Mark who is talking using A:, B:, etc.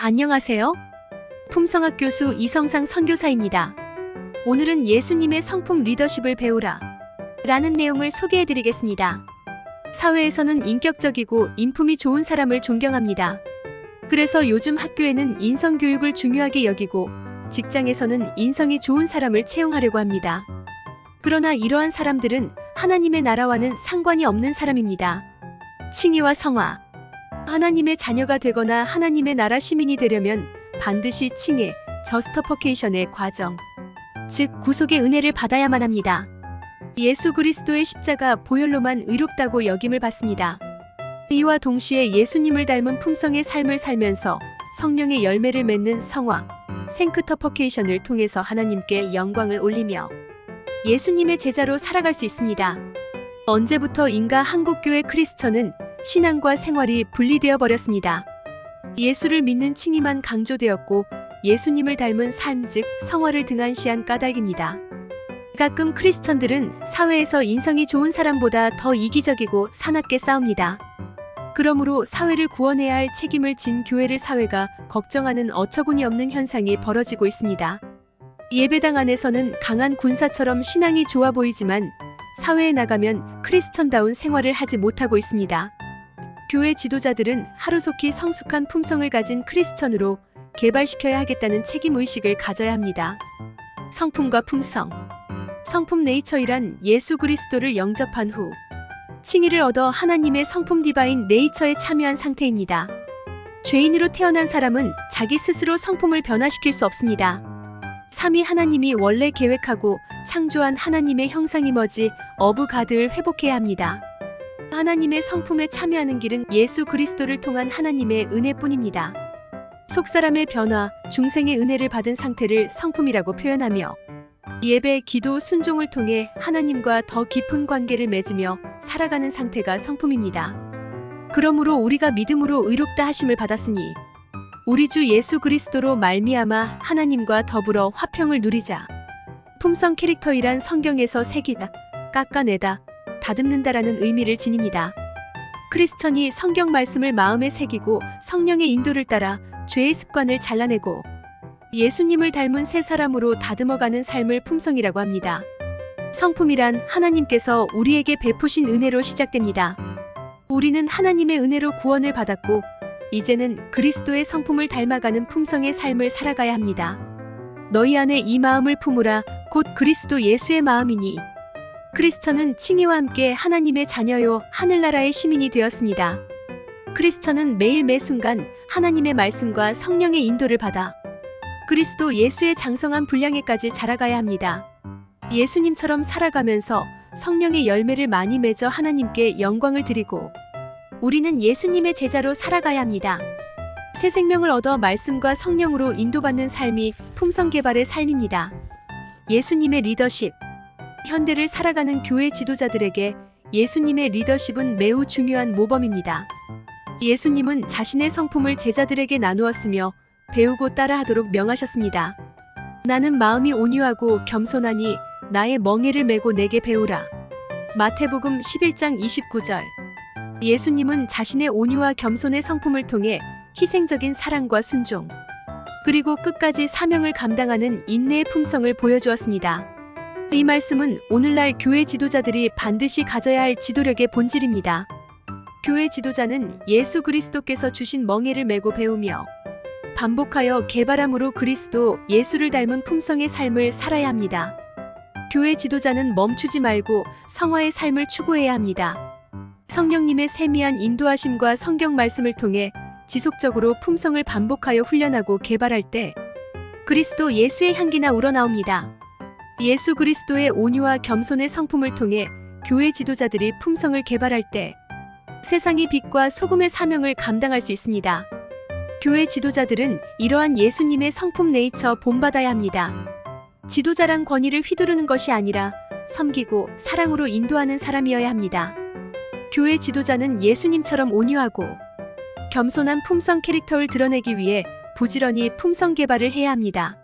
A: 안녕하세요. 품성학 교수 이성상 선교사입니다. 오늘은 예수님의 성품 리더십을 배우라 라는 내용을 소개해드리겠습니다. 사회에서는 인격적이고 인품이 좋은 사람을 존경합니다. 그래서 요즘 학교에는 인성교육을 중요하게 여기고 직장에서는 인성이 좋은 사람을 채용하려고 합니다. 그러나 이러한 사람들은 하나님의 나라와는 상관이 없는 사람입니다. 칭의와 성화. 하나님의 자녀가 되거나 하나님의 나라 시민이 되려면 반드시 칭의, 저스티피케이션의 과정, 즉 구속의 은혜를 받아야만 합니다. 예수 그리스도의 십자가 보혈로만 의롭다고 여김을 받습니다. 이와 동시에 예수님을 닮은 품성의 삶을 살면서 성령의 열매를 맺는 성화, 생크터퍼케이션을 통해서 하나님께 영광을 올리며 예수님의 제자로 살아갈 수 있습니다. 언제부터인가 한국교회 크리스천은 신앙과 생활이 분리되어 버렸습니다. 예수를 믿는 칭의만 강조되었고 예수님을 닮은 삶 즉 성화를 등한시한 까닭입니다. 가끔 크리스천들은 사회에서 인성이 좋은 사람보다 더 이기적이고 사납게 싸웁니다. 그러므로 사회를 구원해야 할 책임을 진 교회를 사회가 걱정하는 어처구니 없는 현상이 벌어지고 있습니다. 예배당 안에서는 강한 군사처럼 신앙이 좋아 보이지만 사회에 나가면 크리스천다운 생활을 하지 못하고 있습니다. 교회 지도자들은 하루속히 성숙한 품성을 가진 크리스천으로 개발시켜야 하겠다는 책임의식을 가져야 합니다. 성품과 품성. 성품 네이처이란 예수 그리스도를 영접한 후 칭의를 얻어 하나님의 성품 디바인 네이처에 참여한 상태입니다. 죄인으로 태어난 사람은 자기 스스로 성품을 변화시킬 수 없습니다. 삼위 하나님이 원래 계획하고 창조한 하나님의 형상이머지 어부 가드를 회복해야 합니다. 하나님의 성품에 참여하는 길은 예수 그리스도를 통한 하나님의 은혜뿐입니다. 속사람의 변화, 중생의 은혜를 받은 상태를 성품이라고 표현하며 예배, 기도, 순종을 통해 하나님과 더 깊은 관계를 맺으며 살아가는 상태가 성품입니다. 그러므로 우리가 믿음으로 의롭다 하심을 받았으니 우리 주 예수 그리스도로 말미암아 하나님과 더불어 화평을 누리자. 품성 캐릭터이란 성경에서 새기다, 깎아내다, 다듬는다라는 의미를 지닙니다. 크리스천이 성경 말씀을 마음에 새기고 성령의 인도를 따라 죄의 습관을 잘라내고 예수님을 닮은 새 사람으로 다듬어가는 삶을 품성이라고 합니다. 성품이란 하나님께서 우리에게 베푸신 은혜로 시작됩니다. 우리는 하나님의 은혜로 구원을 받았고 이제는 그리스도의 성품을 닮아가는 품성의 삶을 살아가야 합니다. 너희 안에 이 마음을 품으라 곧 그리스도 예수의 마음이니. 크리스천은 칭의와 함께 하나님의 자녀요 하늘나라의 시민이 되었습니다. 크리스천은 매일 매순간 하나님의 말씀과 성령의 인도를 받아 그리스도 예수의 장성한 분량에까지 자라가야 합니다. 예수님처럼 살아가면서 성령의 열매를 많이 맺어 하나님께 영광을 드리고 우리는 예수님의 제자로 살아가야 합니다. 새 생명을 얻어 말씀과 성령으로 인도받는 삶이 품성 개발의 삶입니다. 예수님의 리더십. 현대를 살아가는 교회 지도자들에게 예수님의 리더십은 매우 중요한 모범입니다. 예수님은 자신의 성품을 제자들에게 나누었으며 배우고 따라하도록 명하셨습니다. 나는 마음이 온유하고 겸손하니 나의 멍에를 메고 내게 배우라. 마태복음 11장 29절. 예수님은 자신의 온유와 겸손의 성품을 통해 희생적인 사랑과 순종, 그리고 끝까지 사명을 감당하는 인내의 품성을 보여주었습니다. 이 말씀은 오늘날 교회 지도자들이 반드시 가져야 할 지도력의 본질입니다. 교회 지도자는 예수 그리스도께서 주신 멍에를 메고 배우며 반복하여 개발함으로 그리스도 예수를 닮은 품성의 삶을 살아야 합니다. 교회 지도자는 멈추지 말고 성화의 삶을 추구해야 합니다. 성령님의 세미한 인도하심과 성경 말씀을 통해 지속적으로 품성을 반복하여 훈련하고 개발할 때 그리스도 예수의 향기나 우러나옵니다. 예수 그리스도의 온유와 겸손의 성품을 통해 교회 지도자들이 품성을 개발할 때 세상의 빛과 소금의 사명을 감당할 수 있습니다. 교회 지도자들은 이러한 예수님의 성품 네이처 본받아야 합니다. 지도자란 권위를 휘두르는 것이 아니라 섬기고 사랑으로 인도하는 사람이어야 합니다. 교회 지도자는 예수님처럼 온유하고 겸손한 품성 캐릭터를 드러내기 위해 부지런히 품성 개발을 해야 합니다.